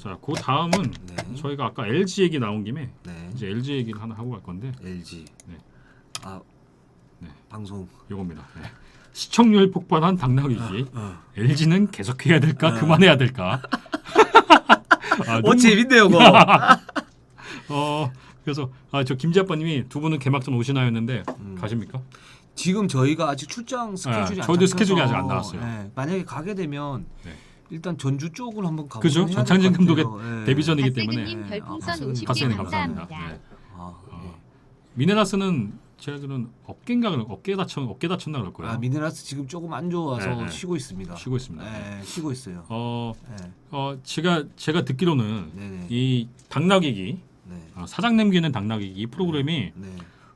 자, 그 다음은 네. 저희가 아까 LG 얘기 나온 김에 네. 이제 LG 얘기를 하나 하고 갈 건데 LG. 네. 아 네. 방송. 요겁니다. 네. 시청률 폭발한 당나귀기. LG는 계속해야 될까 그만해야 될까? 재밌네요, 그거. 그래서 저 김지 아빠님이 두 분은 개막전 오시나요 했는데 가십니까? 지금 저희가 아직 출장 스케줄이 안 저도 잡혀서, 스케줄이 아직 안 나왔어요. 네, 만약에 가게 되면 네. 일단 전주 쪽을 한번 가보면 그죠? 해야 전창진 될것 감독의 같아요. 네. 데뷔전이기 때문에 박세근님 별풍선 박세근님 50개 박세근님 감사합니다. 감사합니다. 네. 네. 미네라스는 제가들은 어깨 다쳤나 그럴 거예요. 미네라스 지금 조금 안 좋아서 네, 네. 쉬고 있습니다. 쉬고 있습니다. 네, 쉬고 있어요. 네. 제가 듣기로는 네네. 이 당나귀기 네. 사장 남기는 당나귀기 이 프로그램이 네.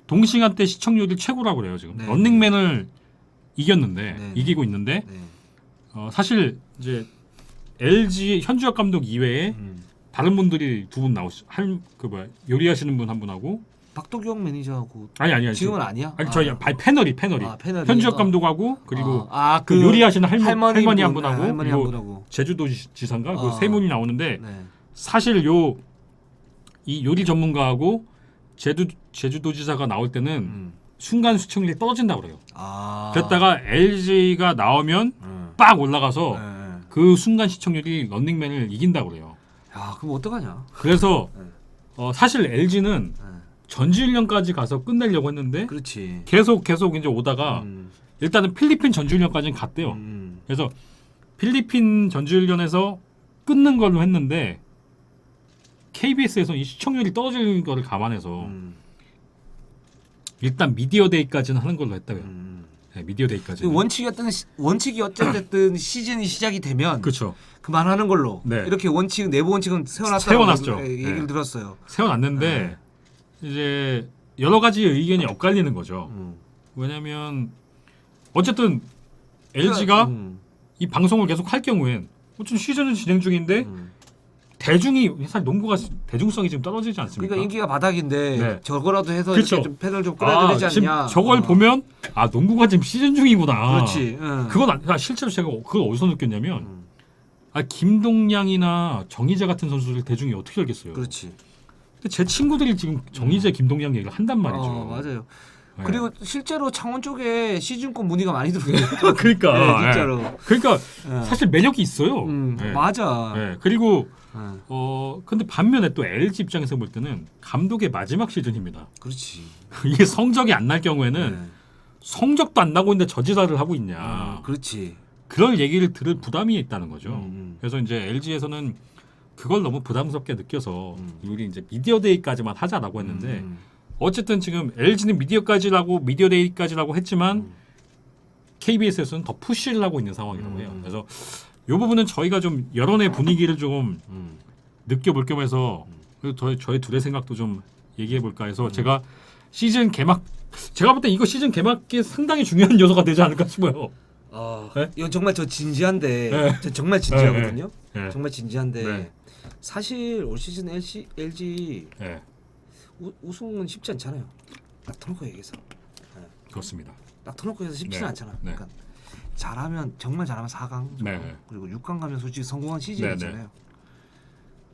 동시간대 시청률이 최고라고 그래요 지금. 네, 런닝맨을 이겼는데 네, 이기고 있는데 네. 사실 이제 LG 현주혁 감독 이외에 다른 분들이 두 분 요리하시는 분 한 분하고 박도경 매니저하고 아니 지금은 아니야? 아니 저희 패널이 패널이. 현주혁 감독하고 그리고 그 요리하시는 할머니 한 분, 분하고 할머니 한 그리고 분하고. 제주도지사인가 그 세 분이 나오는데 네. 사실 이 요리 전문가하고 제주도지사가 나올 때는 순간 시청률이 떨어진다고 그래요. 그랬다가 LG가 나오면 빡 올라가서 네. 그 순간 시청률이 런닝맨을 이긴다고 그래요. 야, 그럼 어떡하냐? 그래서 네. 사실 LG는 네. 전지훈련까지 가서 끝내려고 했는데 그렇지. 계속 이제 오다가 일단은 필리핀 전지훈련까지는 갔대요. 그래서 필리핀 전지훈련에서 끊는 걸로 했는데 KBS에서 이 시청률이 떨어지는 거를 감안해서 일단 미디어데이까지는 하는 걸로 했다고요. 네, 미디어데이까지. 원칙이 어쨌든 시즌이 시작이 되면 그렇죠. 그만하는 걸로. 네. 이렇게 내부 원칙은 세워놨죠. 얘기를 네. 들었어요. 세워놨는데 이제 여러 가지 의견이 엇갈리는 거죠. 왜냐하면 어쨌든 LG가 이 방송을 계속 할 경우엔 어쨌든 시즌은 진행 중인데 대중이 사실 농구가 대중성이 지금 떨어지지 않습니까? 그러니까 인기가 바닥인데 네. 저거라도 해서 그쵸. 이렇게 좀 패널 좀 끌어야 되지 지금 않냐. 저걸 보면 농구가 지금 시즌 중이구나. 그렇지. 그건 실제로 제가 그걸 어디서 느꼈냐면 김동량이나 정희재 같은 선수들 대중이 어떻게 알겠어요. 그렇지. 근데 제 친구들이 지금 정희재, 김동량 얘기를 한단 말이죠. 맞아요. 네. 그리고 실제로 창원 쪽에 시즌권 문의가 많이 들어오죠. 그러니까 네, 진짜로. 그러니까 네. 사실 매력이 있어요. 네. 맞아. 네. 그리고 네. 근데 반면에 또 LG 입장에서 볼 때는 감독의 마지막 시즌입니다. 그렇지. 이게 성적이 안 날 경우에는 네. 성적도 안 나고 있는데 저지사를 하고 있냐. 그렇지. 그런 얘기를 들을 부담이 있다는 거죠. 그래서 이제 LG에서는 그걸 너무 부담스럽게 느껴서 우리 이제 미디어데이까지만 하자라고 했는데 어쨌든 지금 LG는 미디어데이까지라고 했지만 KBS에서는 더 푸시를 하고 있는 상황이라고 해요. 그래서 이 부분은 저희가 좀 여론의 분위기를 좀 느껴볼 겸해서 저희 둘의 생각도 좀 얘기해 볼까 해서 제가 볼 때 이거 시즌 개막이 상당히 중요한 요소가 되지 않을까 싶어요. 네? 이건 정말 저 진지한데 네. 저 정말 진지하거든요. 네. 정말 진지한데 네. 사실 올 시즌 LG 네, 우승은 쉽지 않잖아요. 딱 터놓고 얘기해서. 그렇습니다. 딱 터놓고 해서 쉽지는 네. 않잖아. 네. 그러니까 정말 잘하면 4강 정도. 네. 그리고 6강 가면 솔직히 성공한 시즌이잖아요. 네.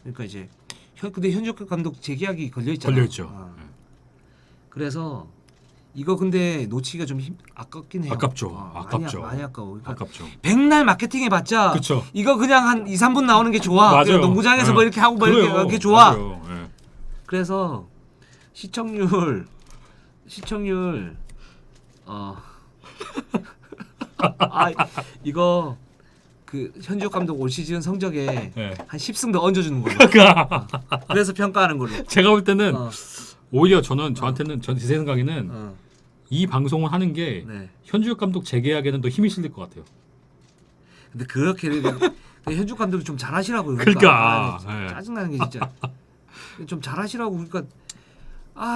그러니까 이제 근데 현juk 감독 재계약이 걸려 있잖아요. 걸려 있죠. 네. 그래서 이거 근데 놓치기가 좀 아깝긴 해요. 아깝죠. 아깝죠. 많이 아까워. 그러니까 아깝죠. 백날 마케팅 해봤자 그쵸. 이거 그냥 한 2, 3분 나오는 게 좋아. 맞아요. 그냥 농구장에서 뭐 이렇게 하고 뭐 그래요. 이렇게 좋아. 맞아요. 네. 그래서 시청률 이거 그 현juk 감독 올 시즌 성적에 네. 한 10승 더 얹어주는 걸로. 그래서 평가하는 걸로. 제가 볼 때는 어. 오히려 저한테는 제 생각에는 이 방송을 하는 게 네. 현주혁 감독 재계약에는 더 힘이 실릴 것 같아요. 근데 그렇게 현juk 감독이 좀 잘하시라고요. 그러니까. 네. 짜증나는 게 진짜 좀 잘하시라고. 그러니까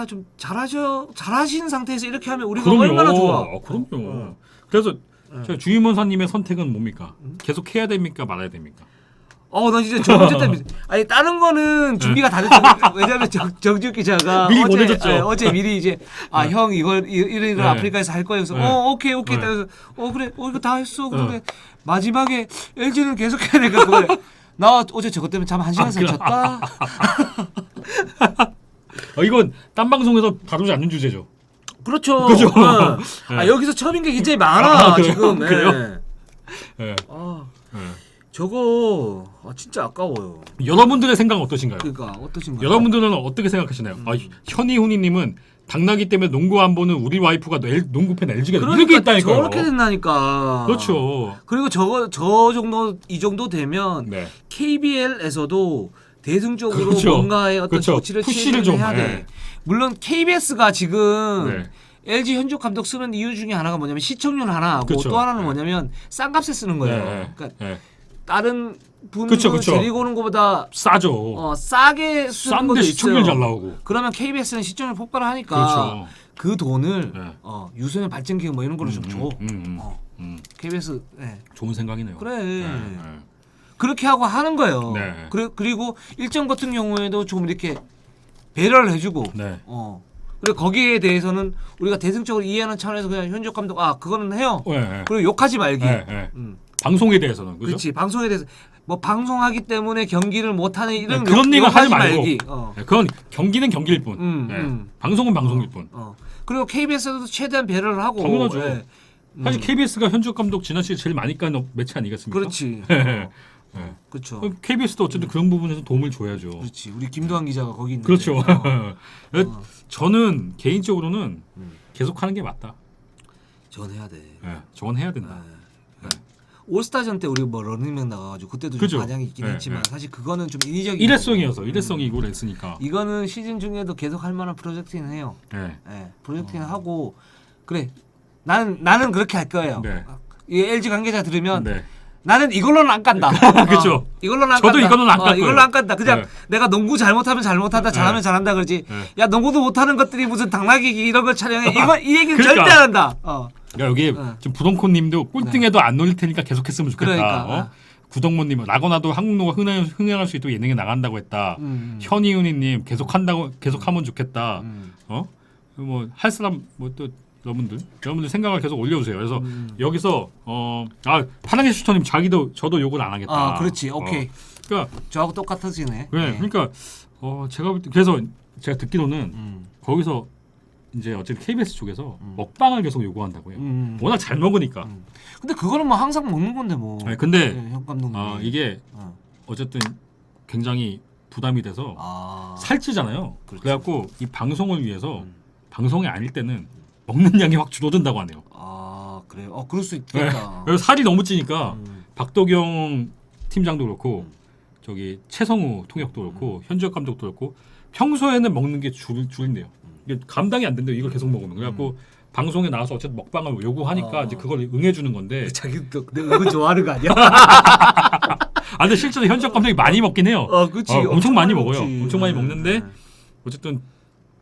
좀 잘하시는 상태에서 이렇게 하면 우리가 얼마나 좋아. 그럼요. 그래서 저 주임원사님의 선택은 뭡니까? 계속 해야 됩니까? 말아야 됩니까? 나 진짜 저 문제 때문에 다른 거는 준비가 다 됐죠. 왜냐면 정지욱 기자가 미리 보내줬죠. 어제 미리 이제 형 이런 네. 아프리카에서 할 거예요. 그래서 네. 오케이. 네. 그래서 그래 이거 다 했어. 그런데 마지막에 LG는 계속 해야 되니까 그래. 나 어제 저것 때문에 잠 1시간 잤다. 이건 딴 방송에서 다루지 않는 주제죠. 그렇죠. 그죠? 아, 여기서 처음인 게 굉장히 많아 그래요? 지금. 그래요? 예. 예. 아, 예. 저거 진짜 아까워요. 여러분들의 생각은 어떠신가요? 그러니까 어떠신가요? 여러분들은 어떻게 생각하시나요? 현희훈이님은 당나귀 때문에 농구 안 보는 우리 와이프가 농구팬 LG가 이렇게 있다니까요. 저렇게 된다니까. 그렇죠. 그리고 저 정도 이 정도 되면 네. KBL에서도 대승적으로 그렇죠. 뭔가의 어떤 그렇죠. 조치를 푸시를 좀 해야 돼. 네. 물론 KBS가 지금 네. LG 현juk 감독 쓰는 이유 중에 하나가 뭐냐면 시청률 하나하고 그렇죠. 또 하나는 네. 뭐냐면 싼 값에 쓰는 거예요. 네. 그러니까 네. 다른 분들 그쵸, 그쵸. 데리고 오는 것보다 싸죠. 싸게 쓰는 것도 싼데 시청률 있어요. 잘 나오고. 그러면 KBS는 시청률 폭발을 하니까 그렇죠. 그 돈을 네. 유소년 발전 기금 뭐 이런 거를 좀 줘. KBS 좋은 생각이네요. 그래. 네. 그렇게 하고 하는 거예요. 네. 그리고 일정 같은 경우에도 좀 이렇게 배려를 해주고, 네. 그리고 거기에 대해서는 우리가 대승적으로 이해하는 차원에서 그냥 현juk 감독 그거는 해요. 네. 그리고 욕하지 말기. 네. 방송에 대해서는 그죠? 그렇지. 방송에 대해서 뭐 방송하기 때문에 경기를 못하는 이런 네, 그런 얘기는 하지 말고. 말기. 네, 그건 경기는 경기일 뿐. 네. 방송은 방송일 뿐. 그리고 KBS도 최대한 배려를 하고. 당연하죠. 예. 사실 KBS가 현juk 감독 지난 시즌 제일 많이 깐 매치 아니겠습니까? 그렇지. 네. 그렇죠. KBS도 어쨌든 그런 부분에서 도움을 줘야죠. 그렇지. 우리 김도환 기자가 거기 있는데. 그렇죠. 저는 개인적으로는 계속하는 게 맞다. 저건 해야 돼. 저건 해야 된다. 올스타전 때 우리 뭐 러닝맨 나가가지고 그때도 그죠. 좀 반향이 있긴 네, 했지만 네. 사실 그거는 좀 인위적인 일회성이고 그랬으니까. 이거는 시즌 중에도 계속 할 만한 프로젝트는 해요. 네. 프로젝트는 하고 그래. 나는 그렇게 할 거예요. 네. 이 LG 관계자 들으면 네. 나는 이걸로는 안 간다. 그죠. 이걸로는 안 저도 간다. 이거는 안 갈 거예요. 이걸로 안 간다. 그냥 네. 내가 농구 잘못하면 잘못한다, 잘하면 잘한다 그러지. 야 농구도 못하는 것들이 무슨 당나귀 이런 걸 촬영해. 이 얘기는 그러니까. 절대 안 한다. 그러니까 여기 지금 부동콘님도 꼴등에도 안 놀릴 테니까 계속했으면 좋겠다. 그러니까. 구덕모님 라거나도 한국노가 흥행할 수 있도록 예능에 나간다고 했다. 현이윤희님 계속하면 좋겠다. 뭐 할 사람 뭐 또 여러분들 생각을 계속 올려주세요. 그래서 여기서 파랑새 슈터님 저도 욕을 안 하겠다. 그렇지. 오케이. 그러니까 저하고 똑같아지네. 네, 네. 그러니까 제가 볼 때 그래서 제가 듣기로는 거기서 이제 어쨌든 KBS 쪽에서 먹방을 계속 요구한다고요. 워낙 잘 먹으니까. 근데 그거는 뭐 항상 먹는 건데 뭐. 네, 근데 현 감독님. 이게 어쨌든 굉장히 부담이 돼서 살찌잖아요. 그렇죠. 그래갖고 이 방송을 위해서 방송이 아닐 때는 먹는 양이 확 줄어든다고 하네요. 그래요. 그럴 수 네. 있겠다. 그래서 살이 너무 찌니까 박도경 팀장도 그렇고 저기 최성우 통역도 그렇고 현지혁 감독도 그렇고 평소에는 먹는 게 줄인대요. 이게 감당이 안 된대요. 이걸 계속 먹으면. 그래갖고 방송에 나와서 어쨌든 먹방을 요구하니까 이제 그걸 응해주는 건데. 자기도 내가 그거 좋아하는 거 아니야? 근데 실제로 현지혁 감독이 많이 먹긴 해요. 그렇지. 엄청 많이 먹어요. 먹지. 엄청 많이 먹는데 어쨌든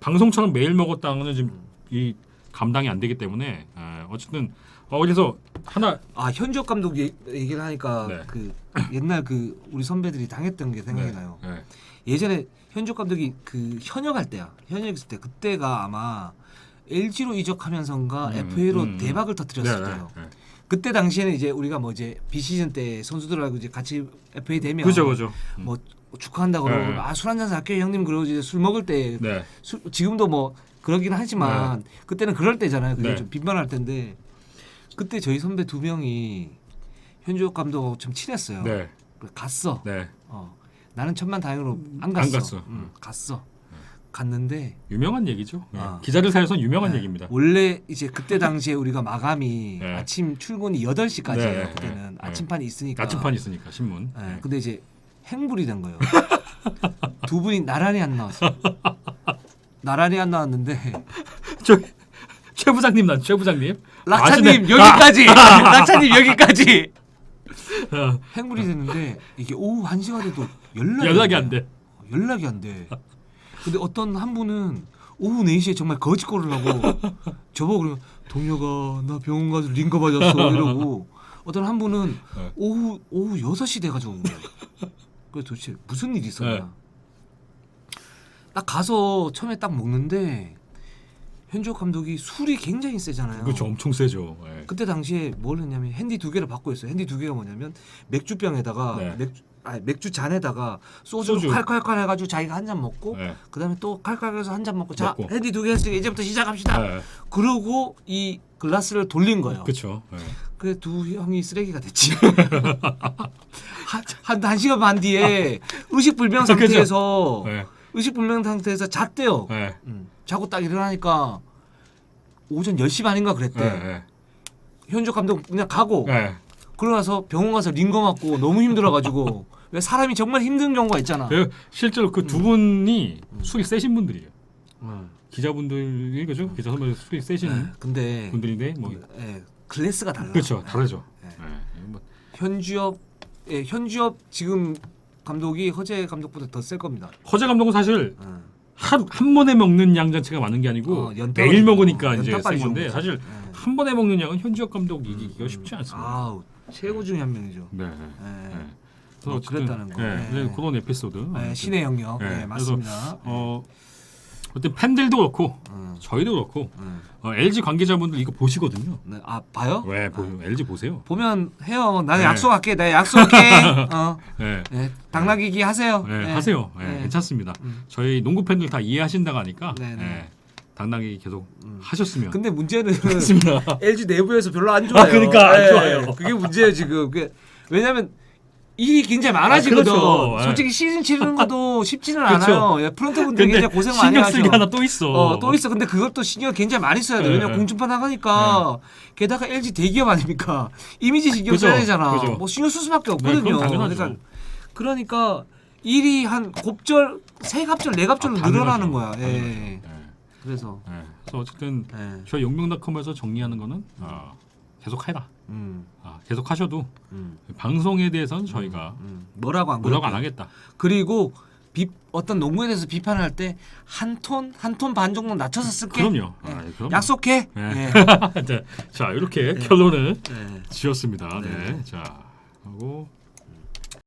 방송처럼 매일 먹었다는 지금 이 감당이 안 되기 때문에 어쨌든 그래서 하나 현지혁 감독 얘기를 하니까 네. 그 옛날 그 우리 선배들이 당했던 게 생각이 나요. 네. 예전에 현지혁 감독이 그 현역할 때야. 현역했을 때 그때가 아마 LG로 이적하면서인가 FA로 대박을 터뜨렸을 때요. 그때 당시에는 이제 우리가 뭐 이제 비시즌 때 선수들하고 이제 같이 FA 되면 그죠. 뭐 축하한다고 그러고 술 한잔 살게요 형님 그러고 이제 술 먹을 때 지금도 뭐 그러긴 하지만 그때는 그럴 때잖아요. 그게 좀 빈번할 때인데 그때 저희 선배 2명이 현지혁 감독하고 좀 친했어요. 그래서 갔어. 나는 천만다행으로 안 갔어. 갔어. 갔는데 유명한 얘기죠. 기자들 사이에서는 유명한 얘기입니다. 원래 이제 그때 당시에 우리가 마감이 아침 출근이 8시까지예요. 그때는 아침판이 있으니까. 신문. 근데 이제 행불이 된 거예요. 두 분이 나란히 안 나왔어. 나란히 안 나왔는데 최 부장님 락차님 여기까지. 락차님 여기까지. 행불이 됐는데 이게 오후 1시가 돼도 연락이 안 돼. 연락이 안 돼. 근데 어떤 한 분은 오후 4시에 정말 거짓골을 하고 저보고 그러면 동료가 나 병원 가서 링거 맞았어 이러고 어떤 한 분은 오후 6시 돼가지고 온 거야. 그래서 도대체 무슨 일이 있었나. 딱 가서 처음에 딱 먹는데 현지혁 감독이 술이 굉장히 세잖아요. 그렇죠. 엄청 세죠. 그때 당시에 뭘 했냐면 핸디 2개를 받고 있어요. 핸디 2개가 뭐냐면 맥주병에다가 맥주 잔에다가 소주를 소주. 칼칼칼 해가지고 자기가 한 잔 먹고 네. 그다음에 또 칼칼해서 한 잔 먹고 자 먹고. 핸디 2개 했으니까 이제부터 시작합시다. 네. 그러고 이 글라스를 돌린 거예요. 그렇죠. 네. 그 두 형이 쓰레기가 됐지. 한 시간 반 뒤에 의식불명 상태에서 네. 의식불명 상태에서 잤대요. 네. 자고 딱 일어나니까 오전 10시 반인가 그랬대. 네. 현주 감독 그냥 가고 네. 그러고 나서 병원 가서 링거 맞고 너무 힘들어가지고 왜 사람이 정말 힘든 경우가 있잖아. 실제로 그 두 분이 술이 세신 분들이에요. 기자분들이 그죠? 기자 선배 술이 세신 근데 분들인데 뭐 클래스가 달라. 그렇죠, 다르죠. 네. 뭐 현주엽 지금 감독이 허재 감독보다 더 셀 겁니다. 허재 감독은 사실 한 번에 먹는 양 자체가 많은 게 아니고 매일 먹으니까 이제 센 건데 사실 한 번에 먹는 양은 현주엽 감독 이기기가 쉽지 않습니다. 아우 최고 중에 한 명이죠. 네. 뭐 그랬다는 거. 네. 그런 에피소드. 신의 영역. 맞습니다. 어떤 팬들도 그렇고 저희도 그렇고 LG 관계자분들 이거 보시거든요. 네. 아 봐요? 왜 LG 보세요? 보면 해요. 나는 약속할게. 나 약속할게. 네. 당나귀기 하세요. 네, 하세요. 네, 괜찮습니다. 저희 농구 팬들 다 이해하신다고 하니까 당나귀 계속 하셨으면. 근데 문제는 좋습니다. LG 내부에서 별로 안 좋아요. 그러니까 안 좋아요. 그게 문제예요 지금. 왜냐하면 일이 굉장히 많아지거든. 그렇죠. 솔직히 시즌 치르는 것도 쉽지는 그렇죠. 않아요. 프런트분들 굉장히 고생 많이 신경 하죠. 쓸 게 하나 또 있어. 또 있어. 근데 그것도 신경 굉장히 많이 써야 돼. 왜냐면 공중파 나가니까 게다가 LG 대기업 아닙니까? 이미지 신경 그죠. 써야 되잖아. 그죠. 뭐 신경 쓸 수밖에 그건 없거든요. 당연하죠. 그러니까 일이 한 곱절, 세 갑절, 네 갑절로 늘어나는 거야. 당연하죠. 그래서 그래서 어쨌든 저희 용명닷컴에서 정리하는 거는 계속 해라. 계속 하셔도 방송에 대해서는 저희가 뭐라고 안 하겠다. 그리고 어떤 농구에 대해서 비판할 때 한 톤 반 정도 낮춰서 쓸게. 그럼요. 그럼요. 약속해. 자, 이렇게 결론을 지었습니다. 자, 하고